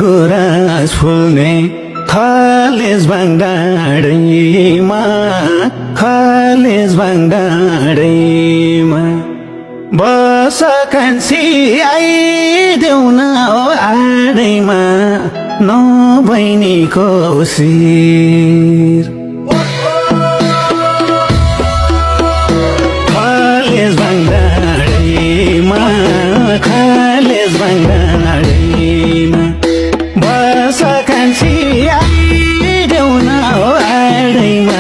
गुराँस फुल्ने खालेज भाङडाँडैमा खालेज भाङडाँडैमा बस कान्छी आइदेऊ न आडैमा नबैनीको शिर खालेज भाङडाँडैमा खालेज भाङडाँडैमा बस कान्छी आइदेऊ न आडैमा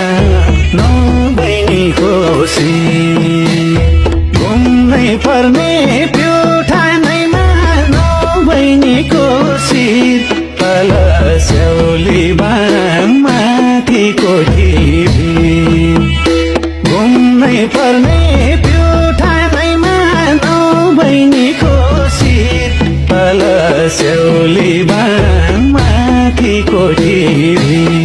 नबैनीको शिर घुम्नै पर्ने प्युठानैमा नबैनीको शिर तल स्याउली बाङ माथि कोठी भिर घुम्नै पर्ने प्युठानैमा नबैनीको शिर तल स्याउली बाङ माथि कोठी भिर